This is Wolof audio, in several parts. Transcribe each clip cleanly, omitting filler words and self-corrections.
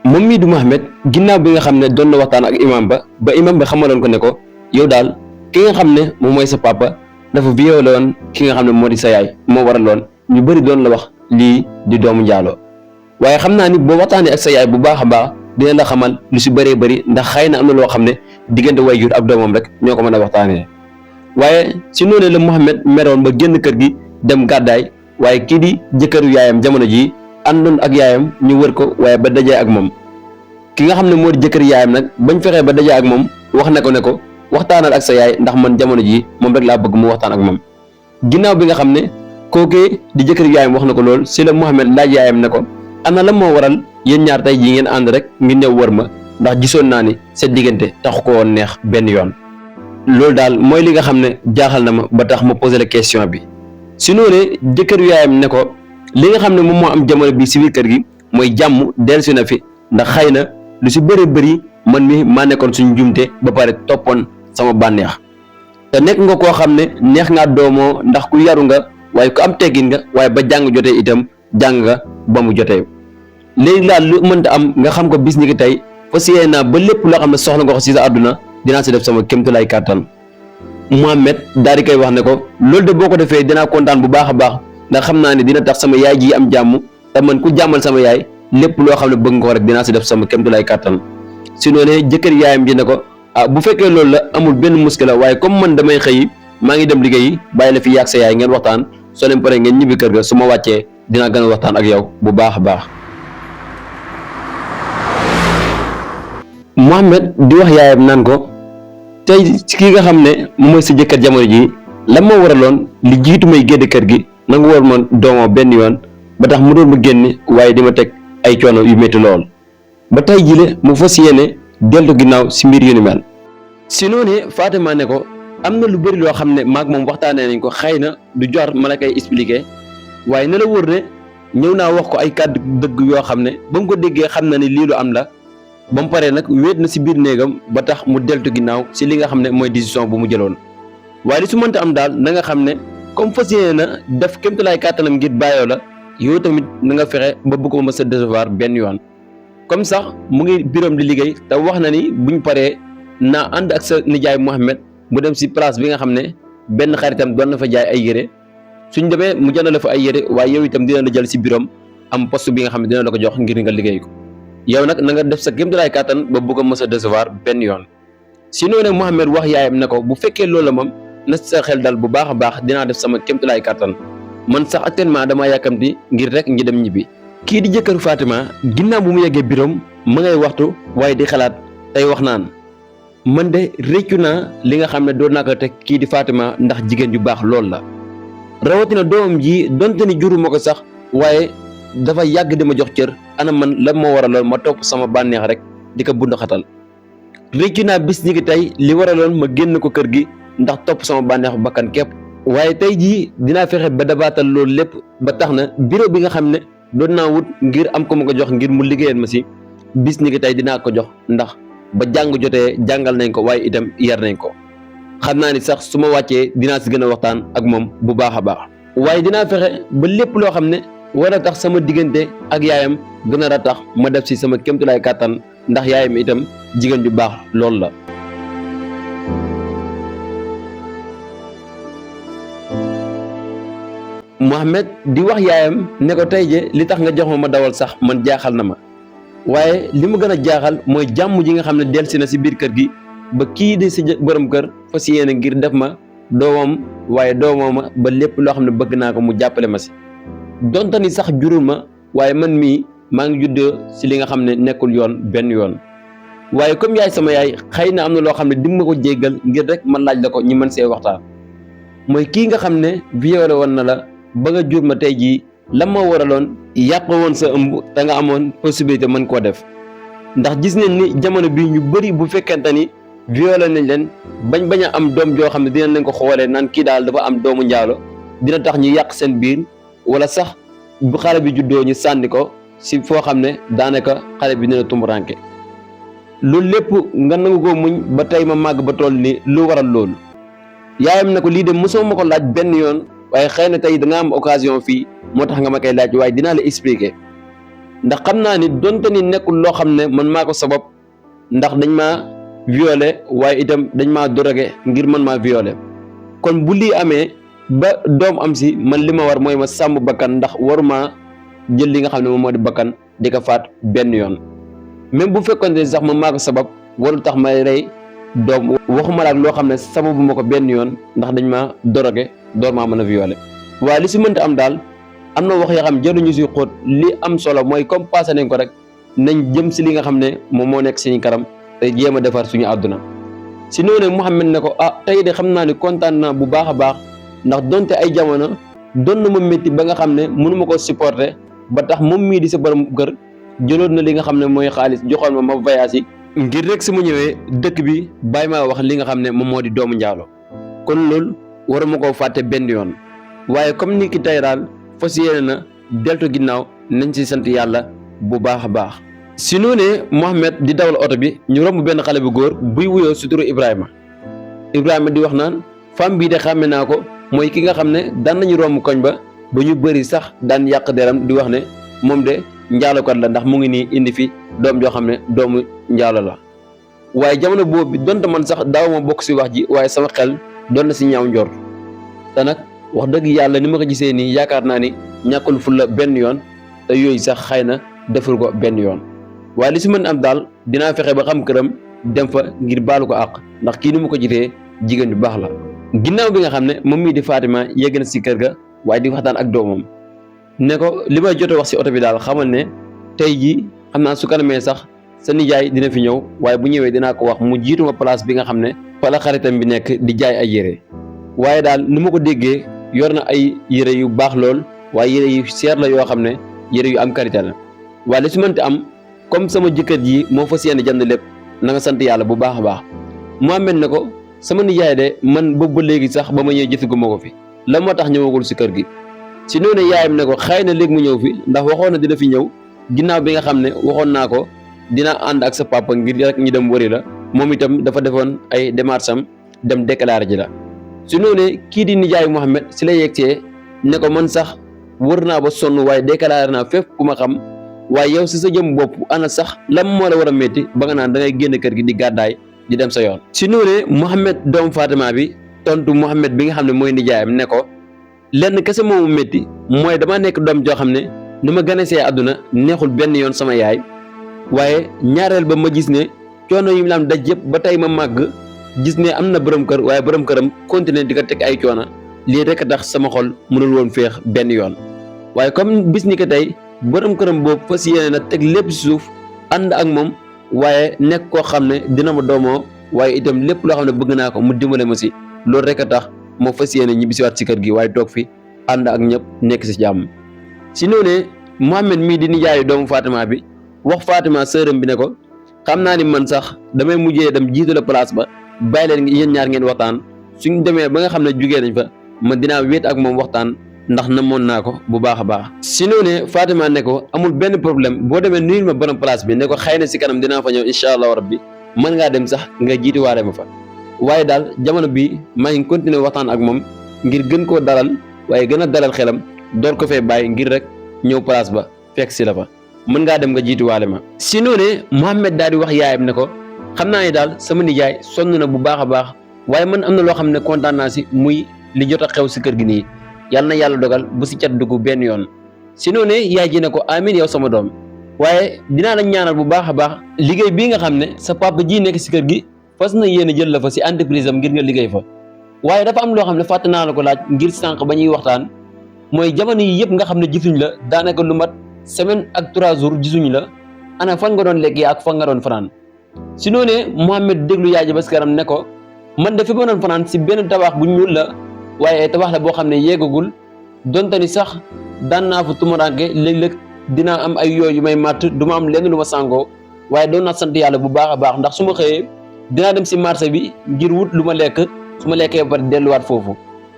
moom mii du Mohamed ginnaaw bi nga xam ne doon na waxtaan ak imam ba imam ba xamaloon ko ne ko yow daal ki nga xam ne moom mooy sa papa dafa violé woon ki nga xam ne moo di sa yaay moo waraloon ñu bëri doon la wax lii di doomu njaaloo waaye xam naa ni boo waxtaanee ak sa yaay bu baax a baax dina la xamal lu si bëree bëri ndax xëy na am na loo xam ne diggante waajur ak doomam rek ñoo ko mën a waxtaanee waaye si noonu la Mohamed meroon ba génn kër gi dem gàddaay waaye kii di jëkkëru yaayam jamono jii àndoon ak yaayam ñu wër ko waaye ba dajee ak moom ki nga xam ne moo di jëkkër yaayam nag bañ fexee ba dajee ak moom wax na ko ne ko waxtaanal ak sa yaay ndax man jamono jii moom rek laa bëgg mu waxtaan ak moom ginnaaw bi nga xam ne kookee di jëkkër yaayam wax na ko lool si la Mohamed laaj yaayam ne ko ana la moo waral yéen ñaar tey jii ngeen ànd rek ngir ñëw wër ma ndax gisoon naa ni seen diggante taxu ko woon neex benn yoon loolu daal mooy li nga xam ne jaaxal na ma ba tax ma posé la question bi si noonu jëkkëru yaayam ne ko li nga xam ne moom moo am jamono bi si biir kër gi mooy jàmm dellusi na fi ndax xëy na lu si bëri bëri man mi maa nekkoon suñu njumte ba pare toppoon sama bànneex te nekk nga koo xam ne neex ngaa doomoo ndax ku yaru nga waaye ku am teggin nga waaye ba jàng jotee itam jàng nga ba mu jotee léegi daal lu mënta am nga xam ko bis ni ki tey fas yéene naa ba lépp loo xam ne soxla nga ko si sa àdduna dinaa si def sama kéemtulaay kàttan Mohamed daal di koy wax ne ko loolu de boo ko defee dinaa kontaan bu baax a baax ndax xam naa ne dina tax sama yaay ji am jàmm te man ku jàmmal sama yaay lépp loo xam ne bëgg nga ko rek dinaa si def sama kéemtulaay kàttan si noonu jëkkër yaayam ji ne ko ah bu fekkee loolu la amul benn muskila waaye comme man damay xëy maa ngi dem liggéeyi bàyyi la fi yàgg sa yaay ngeen waxtaan soo leen paree ngeen ñibbi kër ga su ma wàccee dinaa gën a waxtaan ak yow bu baax a baax. Mohamed di wax yaayam naan ko tey kii nga xam ne moom mooy sa jëkkër jamono ji lan moo waraloon li jiitu may génn kër gi nangu war ma doomoo benn yoon ba tax mu doon ma génn waaye di ma teg ay coono yu métti lool ba tey jile mu fas yéene deltu ginnaaw si mbir yu ni mel. si noonu Fatima ne ko am na lu bëri loo xam ne maag moom waxtaanee nañ ko xëy na du jor ma la koy expliquer waaye ne la wóor ne ñëw naa wax ko ay kàddu dëgg yoo xam ne ba mu ko déggee xam na ni lii lu am la ba mu paree nag wéet na si biir néegam ba tax mu deltu ginnaaw si li nga xam ne mooy décision bu mu jëloon waaye li su mënta am daal na nga xam ne comme fas yéene na def kéemtalaay kàttanam ngir bàyyoo la yow tamit na nga fexe ba bëgg ma sa décevoir benn yoon comme sax mu ngi biram di liggéey te wax na ni buñ paree naa ànd ak sa nijaay Mohamed mu dem si place bi nga xam ne benn xaritam doon na fa jaay ay yére suñ demee mu jënd la fa ay yére waaye yow itam dina la jël si biram am poste bi nga xam ne dina la ko jox ngir nga liggéey ko yow nag na nga def sa kéemtalaay kàttan ba bëgg a mës a décevoir benn yoon si noonu Mohamed wax yaayam ne ko bu fekkee loolu la moom na sa xel dal bu baax a baax dinaa def sama kéemtalaay kàttan man sax actuellement damaa yàkkamti ngir rek ñi dem ñibbi. kii di jëkkër Fatima ginnaaw bu mu yeggee biram ma ngay waxtu waaye di xalaat tey wax naan man de réccu naa li nga xam ne doon naa ko teg kii di Fatima ndax jigéen ju baax lool la rawatina doomam ji donte ni juru ma ko sax waaye dafa yàgg di ma jox cër ana man la moo waraloon ma topp sama bànneex rek di ko bund xatal réccu naa bis ñi ngi tey li waraloon ma génn ko kër gi ndax topp sama bànneexu bakkan képp waaye tey jii dinaa fexe ba dabaatal loolu lépp ba tax na bureau bi nga xam ne doon naa wut ngir am ko ma ko jox ngir mu liggéeyal ma si bis ñi ngi tey dinaa ko jox ndax ba jàng jotee jàngal nañ ko waaye itam yar nañ ko xam naa ni sax su ma wàccee dinaa si gën a waxtaan ak moom bu baax a baax waaye dinaa fexe ba lépp loo xam ne war a tax sama diggante ak yaayam gën a ratax ma def si sama kéemtulaay kàttan ndax yaayam itam jigéen ju baax loolu la. Mohamed di wax yaayam ne ko tey je li tax nga jox ma dawal sax man jaaxal na ma waaye li ma gën a jaaxal mooy jàmm ji nga xam ne delsi na si biir kër gi ba kii di si borom kër fas yéene ngir def ma doomam waaye doomama ba lépp loo xam ne bëgg naa ko mu jàppale ma si donte ni sax jurul ma waaye man mii maa ngi juddoo si li nga xam ne nekkul yoon benn yoon waaye comme yaay sama yaay xëy na am na loo xam ne di ma ko jéggal ngir rek man laaj la ko ñi mën see waxtaan mooy kii nga xam ne violé woon na la ba nga jur ma tey jii lan moo waraloon yàq woon sa ëmb te nga amoon possibilité mën koo def ndax gis nañ ni jamono bii ñu bëri bu fekkente ni violé nañ leen bañ a am doom joo xam ne dinañ leen ko xoolee naan kii daal dafa am doomu njaalo dina tax ñu yàq seen biir wala sax bu xale bi juddoo ñu sànni ko si foo xam ne daanaka xale bi dina tumuraanke loolu lépp nga nangu ko muñ ba tey ma màgg ba toll ni lu waral loolu yaayam ne ko lii de mosoo ma ko laaj benn yoon waaye xëy na tey da nga am occasion fii moo tax nga ma koy laaj waaye dinaa la expliquer ndax xam naa ni donte ni nekkul loo xam ne man maa ko sabab ndax dañ maa violé waaye itam dañ maa drogué ngir man maa violé kon bu lii amee ba doom am si man li ma war mooy ma sàmm bakkan ndax waruma jël li nga xam ne moom moo di bakkan di ko faat benn yoon même bu fekkoon ne sax man maa ko sabab warul tax may rey doom waxuma la ak loo xam ne sababu ma ko benn yoon ndax dañ maa drogué door maa mën a violé waaye li si mënta am daal am na wax yoo xam jëruñu si xóot li am solo mooy comme passé nañ ko rek nañ jëm si li nga xam ne moom moo nekk suñu kanam te jéem a defar suñu àdduna si noonu Mouhamed ne ko tey de xam naa ni kontaan naa bu baax a baax ndax donte ay jamono doon na ma métti ba nga xam ne mënu ma ko supporter ba tax moom mii di sa borom kër jëloon na li nga xam ne mooy xaalis joxoon ma voyage yi ngir rek su ma ñëwee dëkk bi bàyyi maa wax li nga xam ne moom moo di doomu njaalo kon loolu waruma koo fàtte benn yoon waaye comme ni ki tey daal fas yéene na deltu ginnaaw nañ ci sant yàlla bu baax a baax. si noonee Mouhamed di dawal oto bi ñu romb benn xale bu góor buy wuyoo si turu Ibrahima di wax naan femme bii de xàmme naa ko mooy ki nga xam ne daan nañu romb koñ ba ñu bëri sax daan yàq deram di wax ne moom de njaalokat la ndax mu ngi nii indi fi doom joo xam ne doomu njaalo la waaye jamono boobu donte man sax daaw ma bokk si wax ji waaye sama xel doon na si ñaaw njort te nag wax dëgg yàlla ni ma ko gisee nii yaakaar naa ni ñàkkul fulla benn yoon te yooyu sax xëy na deful ko benn yoon waaye li si mën am daal dinaa fexe ba xam këram dem fa ngir baalu ko àq ndax kii ni ma ko jitee jigéen bu baax la. ginnaaw bi nga xam ne moom mii di Fatima yegg na si kër ga waaye di waxtaan ak doomam ne ko li may jot a wax si oto bi daal xamal ne tey jii xam naa su kanamee sax sa nijaay dina fi ñëw waaye bu ñëwee dinaa ko wax mu jiituma place bi nga xam ne fa la xaritam bi nekk di jaay ay yére waaye daal ni ma ko déggee yor na ay yére yu baax lool waaye yére yu seer la yoo xam ne yére yu am qualité la waaye li si mënti am comme sama jëkkër ji moo fas yéene jënd lépp na nga sant yàlla bu baax a baax Mouhamed ne ko sama nijaay de man boobu ba léegi sax ba ma ñëwee jëfaguma ko fi la moo tax ñëwagul si kër gi si noonu yaayam ne ko xëy na léegi mu ñëw fi ndax waxoon na dina fi ñëw ginnaaw bi nga xam ne waxoon naa ko dina ànd ak sa papa ngir rek ñu dem wëri la moom itam dafa defoon ay démarches am dem déclaré ji la si noonu kii di nijaayu Mouhamed si la yegsee ne ko man sax wër naa ba sonn waaye déclaré naa fépp ku ma xam waaye yow si sa jëm bopp ana sax lam moo la war a métti ba nga naan da ngay génn kër gi di gàddaay di dem sa yoon. si noonu Mouhamed doomu Fatima bi tontu Mouhamed bi nga xam ne mooy nijaayam ne ko lenn kese moomu métti mooy dama nekk doom joo xam ne ni ma gane see àdduna neexul benn yoon sama yaay waaye ñaareel ba ma gis ne coono yi mu la am daj yëpp ba tey ma màgg gis ne am na borom kër waaye borom këram continuer di ko teg ay coono lii rek a tax sama xol mënul woon féex benn yoon waaye comme bis ni ko tey borom këram boobu fas yéene na teg lépp si suuf ànd ak moom waaye nekk koo xam ne dina ma doomoo waaye itam lépp loo xam ne bëgg naa ko mu dimbale ma si loolu rek a tax moo fas yéene ñibbisiwaat si kër gi waaye toog fi ànd ak ñëpp nekk si jàmm. si noonu Mouhamed mii di nijaayu doomu Fatima bi wax Fatima sërëm bi ne ko xam naa ni man sax damay mujjee dem jiitu la place ba bàyyi leen yéen ñaar ngeen waxtaan suñ demee ba nga xam ne jugee nañ fa ma dinaa wéet ak moom waxtaan ndax namoon naa ko bu baax a baax. si noonu Fatima ne ko amul benn problème boo demee nuyul ma borom place bi ne ko xëy na si kanam dinaa fa ñëw incha allahu rabbi mën ngaa dem sax nga jiituwaale ma fa waaye daal jamono bii maa ngi continuer waxtaan ak moom ngir gën koo dalal waaye gën a dalal xelam door ko fee bàyyi ngir rek ñëw place ba fekk si la fa mën ngaa dem nga jiituwaale ma. si noonu Mouhamed daal di wax yaayam ne ko xam naa ne daal sama nijaay sonn na bu baax a baax waaye man am na loo xam ne kontaan naa si muy li jot a xew si kër gi nii yàlla na yàlla dogal bu si cat dugg benn yoon. si noonu yaay ji ne ko amiin yow sama doom waaye dinaa la ñaanal bu baax a baax liggéey bii nga xam ne sa papa ji nekk si kër gi fas na yéen a jël la fa si entreprise am ngir nga liggéey fa waaye dafa am loo xam ne fàtte naa la ko laaj ngir sànq ba ñuy waxtaan mooy jamono yi yëpp nga xam ne gisuñ la daanaka lu mat semaine ak 3 jours gisuñ la ana fan nga doon lekkee ak fan nga doon fanaan. si noonu Mouhamed déglu yaay ji ba si kanam ne ko man de fi ma doon fanaan si benn tabax bu ñuul la waaye tabax la boo xam ne yeegagul donte ni sax daan naa fa tumuraanke léeg-léeg dinaa am ay yooyu may màtt du ma am lenn lu ma sàngoo waaye doon naa sant yàlla bu baax a baax ndax su ma xëyee dinaa dem si marché bi ngir wut lu ma lekk su ma lekkee ba pare delluwaat foofu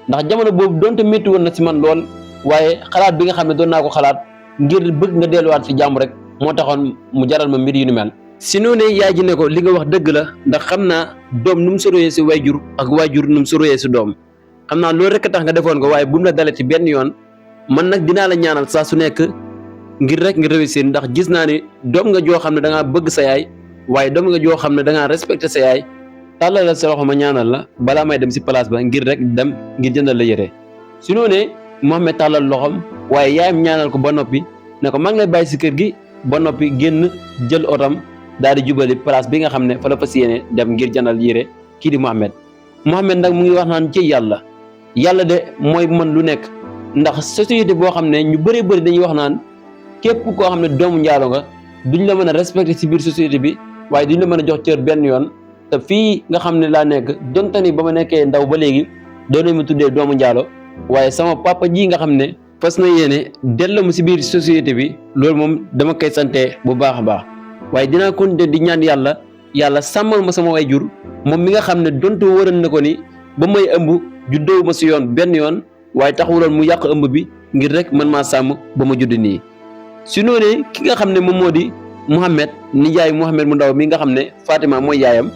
ndax jamono boobu donte métti woon na si man lool waaye xalaat bi nga xam ne doon naa ko xalaat ngir bëgg nga delluwaat fi jàmm rek moo taxoon mu jaral ma mbir yu ni mel. si noonu yaay ji ne ko li nga wax dëgg la ndax xam naa doom nu mu soroyee si waajur ak waajur nu mu soroyee si doom xam naa loolu rek a tax nga defoon ko waaye bu mu la dalee ci benn yoon man nag dinaa la ñaanal saa su nekk ngir rek nga réussir ndax gis naa ni doom nga joo xam ne da ngaa bëgg sa yaay waaye doom nga joo xam ne da ngaa respecté sa yaay tàllal la sa loxo ma ñaanal la balaa may dem si place ba ngir rek dem ngir jëndal la yére su noonee Mouhamed tàllal loxom waaye yaayam ñaanal ko ba noppi ne ko maa ngi lay bàyyi si kër gi ba noppi génn jël otam daal di jubali place bi nga xam ne fa la fas yéene dem ngir jëndal yére kii di Mouhamed nag mu ngi wax naan ci yàlla de mooy mën lu nekk ndax société boo xam ne ñu bëree bëri dañuy wax naan képp koo xam ne doomu njaalo nga duñ la mën a respecté si biir société bi waaye duñ la mën a jox cër benn yoon te fii nga xam ne laa nekk donte ni ba ma nekkee ndaw ba léegi doon nañ ma tuddee doomu njaalo waaye sama papa ji nga xam ne fas na yéene delloo ma si biir société bi loolu moom dama koy sante bu baax a baax waaye dinaa continuer di ñaan yàlla sàmmal ma sama waajur moom mi nga xam ne donte wëral na ko ni ba may ëmb juddoo ma si yoon benn yoon waaye taxuloon mu yàq ëmb bi ngir rek man maa sàmm ba ma judd nii su noonee ki nga xam ne moom moo di Mouhamed nijaay Mouhamed mu ndaw mi nga xam ne Fatima mooy yaayam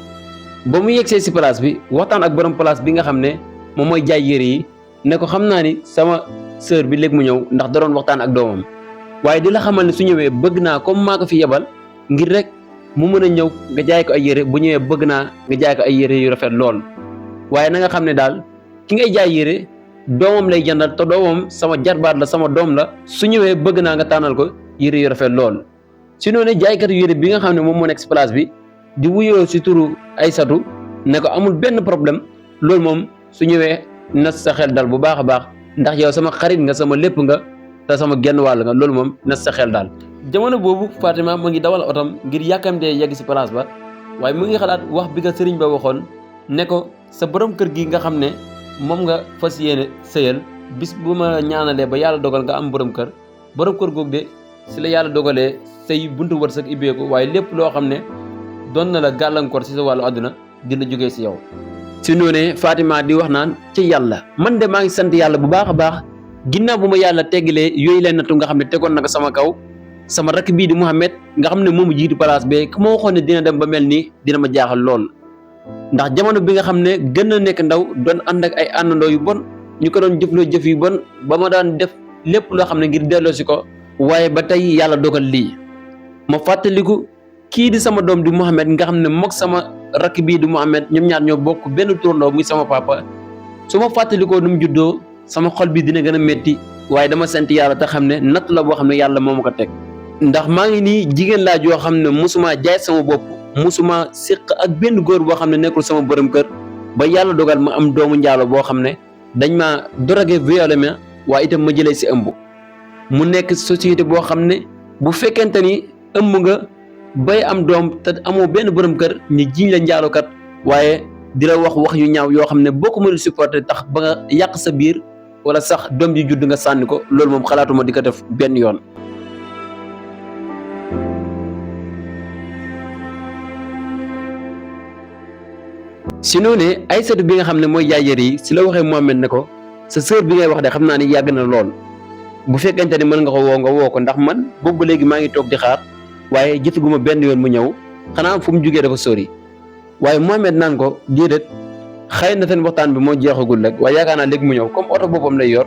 ba mu yegsee si place bi waxtaan ak borom place bi nga xam ne moom mooy jaay yére yi ne ko xam naa ni sama sœur bi léegi mu ñëw ndax da doon waxtaan ak doomam waaye di la xamal ne su ñëwee bëgg naa comme maa ko fi yebal ngir rek mu mën a ñëw nga jaay ko ay yére bu ñëwee bëgg naa nga jaay ko ay yére yu rafet lool waaye na nga xam ne daal ki ngay jaay yére doomam lay jëndal te doomam sama jarbaat la sama doom la su ñëwee bëgg naa nga tànnal ko yére yu rafet lool si noonu jaaykatu yére bi nga xam ne moom moo nekk si place bi di wuyoo si turu Aysatu ne ko amul benn problème loolu moom su ñëwee na sa xel dal bu baax a baax ndax yow sama xarit nga sama lépp nga te sama genn wàll nga loolu moom na sa xel daal. jamono boobu Fatima mu ngi dawal otom ngir yàkkamtee yegg si place ba waaye mu ngi xalaat wax bi ko sëriñ ba waxoon ne ko sa borom kër gi nga xam ne moom nga fas yéene sëyal bis bu ma ñaanalee ba yàlla dogal nga am borom kër googu de si la yàlla dogalee say buntu wërsëg ibbeeku waaye lépp loo xam ne doon na la gàllankoor si sa wàllu àdduna dina jógee si yow. si noonee Fatima di wax naan ci yàlla man de maa ngi sant yàlla bu baax a baax ginnaaw bu ma yàlla teggalee yooyu leen nattu nga xam ne tegoon na ko sama kaw sama rakk bii di Mouhamed nga xam ne moomu jiitu place be ku ma waxoon ne dina dem ba mel nii dina ma jaaxal lool. ndax jamono bi nga xam ne gën na nekk ndaw doon ànd ak ay àndandoo yu bon ñu ko doon jëfloo jëf yu bon ba ma daan def lépp loo xam ne ngir delloo si ko waaye ba tey yàlla dogal lii ma fàttaliku kii di sama doom di Mouhamed nga xam ne mook sama rakk bii di Mouhamed ñoom ñaar ñoo bokk benn turandoo muy sama papa su ma fàttalikoo nu mu juddoo sama xol bi dina gën a métti waaye dama sant yàlla te xam ne natt la boo xam ne yàlla moo ma ko teg ndax maa ngi nii jigéen laa joo xam ne musuma jaay sama bopp musuma séq ak benn góor boo xam ne nekkul sama borom kër ba yàlla dogal ma am doomu njaalo boo xam ne dañ ma drogué violé ma waaye itam ma jëlee si ëmb mu nekk société boo xam ne bu fekkente ni ëmb nga bay am doom te amoo benn borom kër ñu jiñ la njaalokat waaye di la wax yu ñaaw yoo xam ne boo ko mënul supporter tax ba nga yàq sa biir wala sax doom ji judd nga sànni ko loolu moom xalaatuma di ko def benn yoon. si noonu Aysatu bi nga xam ne mooy jaay yére yi si la waxee Mouhamed ne ko sa sœur bi ngay wax de xam naa ni yàgg na lool bu fekkente ni mën nga ko woo ko ndax man boobu ba léegi maa ngi toog di xaar waaye jëfaguma benn yoon mu ñëw xanaa fu mu jugee dafa sori waaye Mouhamed naan ko déedéet xëy na seen waxtaan bi moo jeexagul rek waaye yaakaar naa léegi mu ñëw comme oto boppam lay yor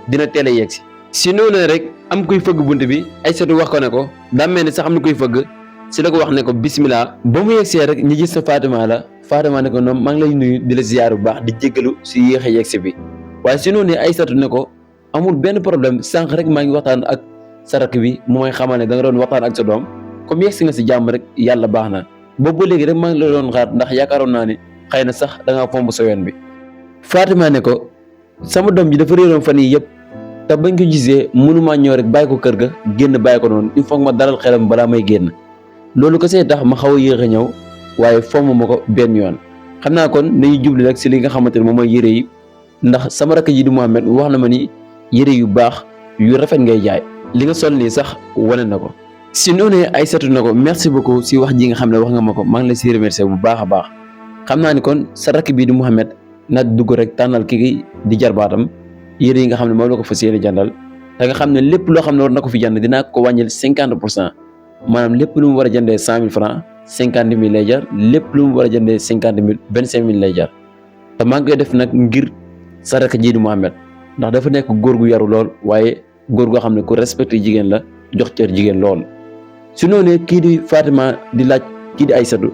dina teel a yegg si noonu rek am kuy fëgg bunt bi Aysatu wax ko ne ko daa mel ni sax am na kuy fëgg si la ko wax ne ko bismillah ba mu yegsee rek ñu gis sa Fatima la Fatima ne ko noonu maa ngi lay nuyu di la ziyaar bu baax di jéggalu si yéex a yegsi bi waaye si noonu Aysatu ne ko amul benn problème sànq rek maa ngi waxtaan ak sa rakk bi mu may xamal ne da nga doon waxtaan ak sa doom comme yegsi nga si jàmm rek yàlla baax na boobu ba léegi rek maa ngi la doon xaar ndax yaakaaroon naa ne xëy na sax da ngaa fomb sa yoon bi. Fatima ne ko sama doom ji dafa réeroon fan yii yëpp te bañ ko gisee mënumaa ñëw rek bàyyi ko kër ga génn bàyyi ko noonu il faut ma dalal xelam balaa may génn loolu ko see tax ma xaw a yéex a ñëw waaye fomm ma ko benn yoon xam naa kon nañu jubli rek si li nga xamante ne moom mooy yére yi ndax sama rakk ji di Mouhamed wax na ma ni yére yu baax yu rafet ngay jaay li nga sol nii sax wane na ko. si noonu Aysatu na ko merci beaucoup si wax ji nga xam ne wax nga ma ko maa ngi la si remercier bu baax a baax xam naa ni kon sa rakk bii di Mouhamed na dugg rek tànnal kii di jarbaatam yére yi nga xam ne moom la ko fas yéene jàndal te nga xam ne lépp loo xam ne war na ko fi jënd dinaa ko wàññil 50% maanaam lépp lu mu war a jëndee 100 000 francs 50 000 lay jar lépp lu mu war a jëndee 50 000 25 000 lay jar te maa ngi koy def nag ngir sa rakk ji di Mouhamed ndax dafa nekk góor gu yaru lool waaye góor goo xam ne ku respecté jigéen la jox cër jigéen lool. su noonee kii di Fatima di laaj kii di Aysatu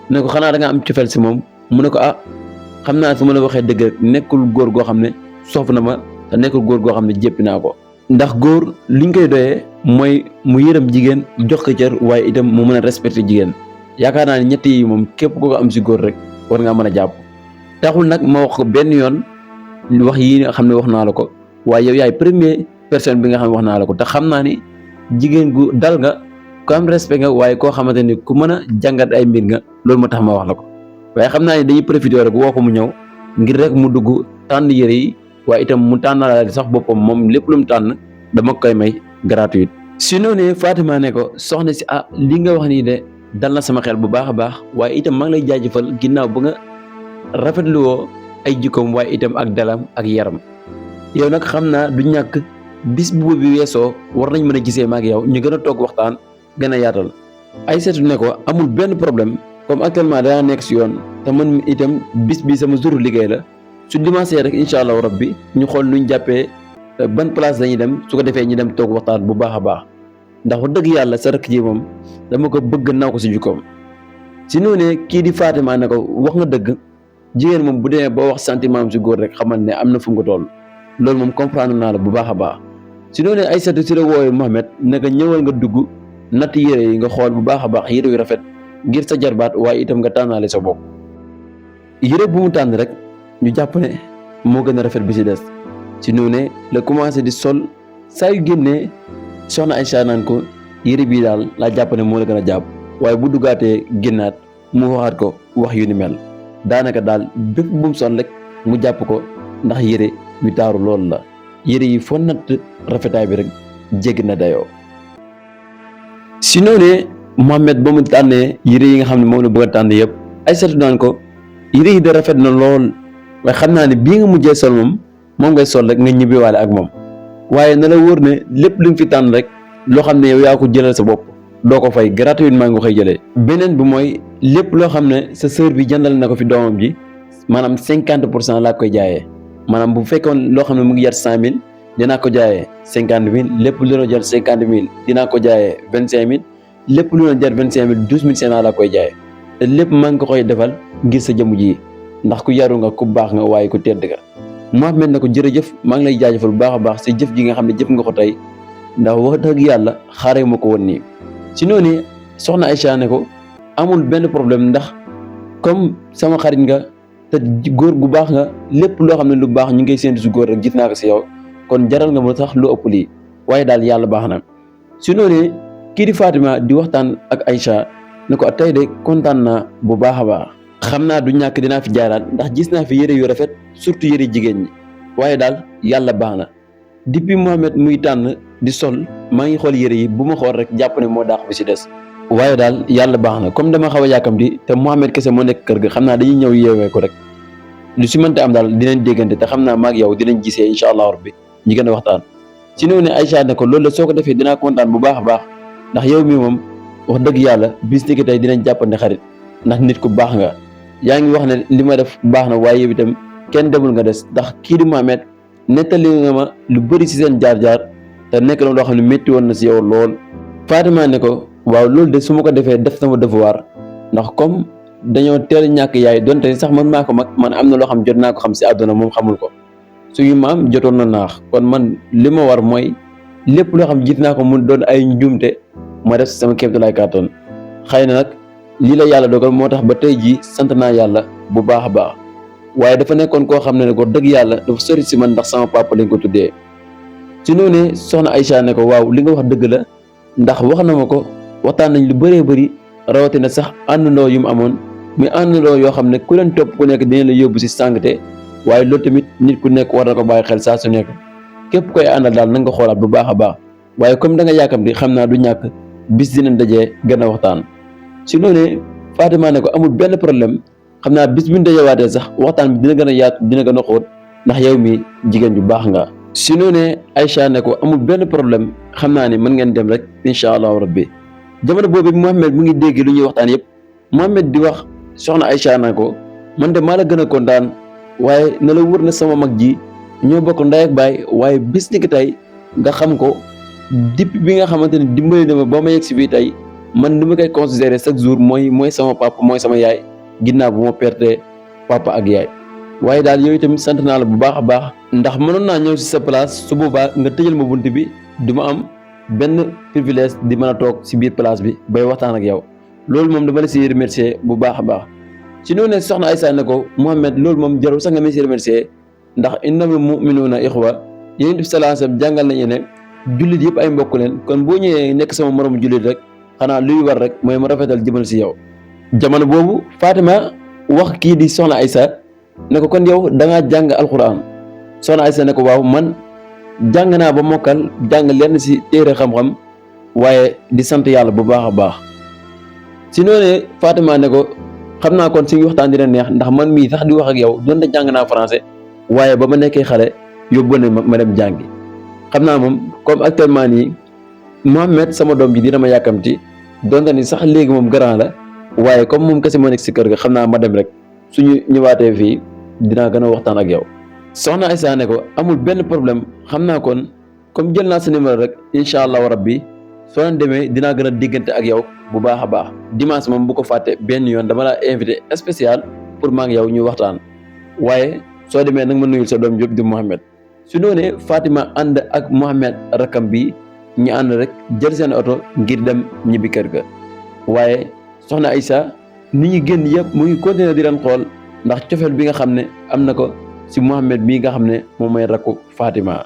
ne ko xanaa da nga am cofeel si moom mu ne ko xam naa su ma la waxee dëgg rek nekkul góor goo xam ne soof na ma te nekkul góor goo xam ne jéppi naa ko ndax góor liñ koy doyee mooy mu yërëm jigéen jox ko cër waaye itam mu mën a respecté jigéen yaakaar naa ne ñett yi moom képp koo ko am si góor rek war ngaa mën a jàpp taxul nag ma wax ko benn yoon wax yi nga xam ne wax naa la ko waaye yow yaay première personne bi nga xam ne wax naa la ko te xam naa ni jigéen gu dal nga ku am respect nga waaye koo xamante ni ku mën a jàngat ay mbir nga loolu moo tax ma wax la ko waaye xam naa ni dañuy profité rek woo ko mu ñëw ngir rek mu dugg tànn yëre yi waaye itam mu tànnalaale sax boppam moom lépp lu mu tànn dama koy may gratuite. si noonu Fatima ne ko soxna si li nga wax nii de dal na sama xel bu baax a baax waaye itam maa ngi lay jaajëfal ginnaaw ba nga rafetluwoo ay jikkoom waaye itam ak dalam ak yaram yow nag xam naa du ñàkk bis bu bi weesoo war nañ mën a gisee ma ak yow ñu gën a toog waxtaan gën a yaatal. Aysatu ne ko amul benn problème comme actuellement danaa nekk si yoon te man itam bis bi sama jour liggéey la su dimanche rek incha allahu rabbi ñu xool nuñ jàppee ban place dañuy dem su ko defee ñu dem toog waxtaan bu baax a baax ndax wax dëgg yàlla sa rakk ji moom dama ko bëgg naw ko si jikkoom. si noonee kii di Fatima ne ko wax nga dëgg jigéen moom bu demee boo wax sentiment am si góor rek xamal ne am na fu nga toll loolu moom comprendre naa la bu baax a baax. si noonee Aysatu si la woowee Mohamed ne ko ñëwal nga dugg natt yére yi nga xool bu baax a baax yére yu rafet ngir sa jarbaat waaye itam nga tànnaale sa bopp yére bu mu tànn rek ñu jàpp ne moo gën a rafet bi si des. si noonee la commencé di sol saa yu génnee soxna Aïcha naan ko yére bii daal laa jàpp ne moo la gën a jàpp waaye bu duggaatee génnaat mu waxaat ko wax yu ni mel daanaka daal bépp bu mu sol rek mu jàpp ko ndax yére yu taaru loolu la yére yi foo natt rafetaay bi rek jéggi na dayoo. si noonee Mohamed ba mu tànnee yére yi nga xam ne moom la bëgg a tànn yëpp Aysatu naan ko yére yi de rafet na lool waaye xam naa ne bii nga mujjee sol moom ngay sol rek nga ñibbiwaale ak moom waaye na la wóor ne lépp lu nga fi tànn rek loo xam ne yow yaa ko jëlal sa bopp doo ko fay gratuitement nga koy jëlee. beneen bi mooy lépp loo xam ne sa sœur bi jëndal na ko fi doomam ji maanaam 50% laa koy jaayee maanaam bu fekkoon loo xam ne mu ngi jar 100000 dinaa ko jaayee 50000 lépp lu doon jar 50000 dinaa ko jaayee 25000 lépp lu doon jar 25000 12500 laa koy jaayee te lépp maa ngi ko koy defal ngir sa jëmm ji ndax ku yaru nga ku baax nga waaye ku tedd nga. Mohamed na ko jërëjëf maa ngi lay jaajëfal bu baax a baax si jëf ji nga xam ne jëf nga ko tey ndax wax dëgg yàlla xaaree ma ko woon nii. si noonu soxna Aïcha ne ko amul benn problème ndax comme sama xarit nga te góor gu baax nga lépp loo xam ne lu baax ñu ngi koy séntu si góor rek gis naa ko si yow kon jaral nga ma sax lu ëpp lii waaye daal yàlla baax na. si noonu kii di Fatima di waxtaan ak Aïcha ne ko tey de kontaan naa bu baax a baax xam naa du ñàkk dinaa fi jaaraat ndax gis naa fi yére yu rafet surtout yére jigéen ñi waaye daal yàlla baax na. depuis Mohamed muy tànn di sol maa ngi xool yére yi bu ma xool rek jàpp ne moo dàq bi si des waaye daal yàlla baax na comme dama xaw a yàkkamti te Mohamed kese moo nekk kër ga xam naa dañuy ñëw yeewee ko rek lu si mënta am daal dinañ déggante te xam naa maag yow dinañ gisee incha allah rabbi ñi gën a waxtaan. si noonu ne Aïcha ne ko loolu la soo ko defee dinaa kontaan bu baax a baax ndax yow mi moom wax dëgg yàlla bis ni ki tey dinañ jàppante xarit ndax nit ku baax nga yaa ngi wax ne li ma def baax na waaye yow itam kenn demul nga des ndax kii di Mohamed nettali nga ma lu bëri si seen jaar-jaar te nekk na loo xam ne métti woon na si yow lool. Fatima ne ko waaw loolu de su ma ko defee def sama devoir ndax comme dañoo teel ñàkk yaay donte sax man maa ko mag man am na loo xam jot naa ko xam si àdduna moom xamul ko suñu maam jotoon na naax kon man li ma war mooy lépp loo xam gis naa ko mu doon ay njuumte ma def si sama kéemtulaay kàttan xëy na nag lii la yàlla dogal moo tax ba tey jii sant naa yàlla bu baax a baax waaye dafa nekkoon koo xam ne ko dëgg yàlla dafa sori si man ndax sama papa lañ ko tuddee. si noonu soxna Aïcha ne ko waaw li nga wax dëgg la ndax wax na ma ko waxtaan nañ lu bëree bëri rawatina sax àndandoo yu mu amoon muy àndandoo yoo xam ne ku leen topp ku nekk dina la yóbbu si sàngte waaye loolu tamit nit ku nekk war na ko bàyyi xel saa su nekk képp koy àndal daal na nga xoolaat bu baax a baax waaye comme da nga yàkkamti xam naa du ñàkk bis dinañ dajee gën a waxtaan. si noonu Fatima ne ko amul benn problème xam naa bis bu ñu dajewaatee sax waxtaan bi dina gën a yaatu dina gën a xóot ndax yow mi jigéen ju baax nga. si noonu Aïcha ne ko amul benn problème xam naa ne mën ngeen dem rek incha allahu rabbi jamono boobu Mohamed mu ngi dégg lu ñuy waxtaan yëpp Mohamed di wax soxna Aïcha ne ko man de maa la gën a kontaan waaye na la wër na sama mag ji ñoo bokk ndey ak baay waaye bis ni ki tey nga xam ko depuis bi nga xamante ni dimbali na ma ba ma yegg si fii tey man ni ma koy considérer chaque jour mooy sama papa mooy sama yaay ginnaaw bu ma perte papa ak yaay. waaye daal yooyu tamit sant naa la bu baax a baax ndax mënoon naa ñëw si sa place su boobaa nga tëjal ma bunt bi du ma am benn privilège di mën a toog si biir place bi bay waxtaan ak yow loolu moom dama la si remercier bu baax a baax. si noonu ne soxna Aïssa ne ko Mouhamed loolu moom jarul sax nga ma si remercier ndax innamal mu'minuuna ixwa Yonent bi sallallahu alayhi wasallam jàngal nañu ne jullit yëpp ay mbokk leen kon boo ñëwee nekk sama moromu jullit rek xanaa luy war rek mooy ma rafetal jëmal si yow. jamono boobu Fatima wax kii di soxna Aïssa ne ko kon yow da ngaa jàng alquran soxna Aïssa ne ko waaw man jàng naa ba mokkal jàng lenn si téere xam-xam waaye di sant yàlla bu baax a baax. si noonu Fatima ne ko xam naa kon suñu waxtaan dina neex ndax man mii sax di wax ak yow donte jàng naa français waaye ba ma nekkee xale yóbbu na ma dem jàngi xam naa moom comme actuellement nii Mouhamed sama doom ji dina ma yàkkamti donte ni sax léegi moom grand la waaye comme moom kese moo nekk si kër ga xam naa ma dem rek suñu ñëwaatee fii dinaa gën a waxtaan ak yow. soxna Aïssa ne ko amul benn problème xam naa kon comme jël naa sa numéro rek incha allahu rabbi soo leen demee dinaa gën a diggante ak yow bu baax a baax dimanche moom bu ko fàtte benn yoon dama la invité spécial pour maa ngi yow ñuy waxtaan waaye soo demee nag ma nuyul sa doom jóg di Mouhamed. su noonee Fatima ànd ak Mouhamed rakam bi ñu ànd rek jël seen oto ngir dem ñibbi kër ga waaye soxna Aïssa ni ñu génn yëpp mu ngi continuer di leen xool ndax cofeel bi nga xam ne am na ko si Mouhamed bii nga xam ne moom mooy rakku Fatima.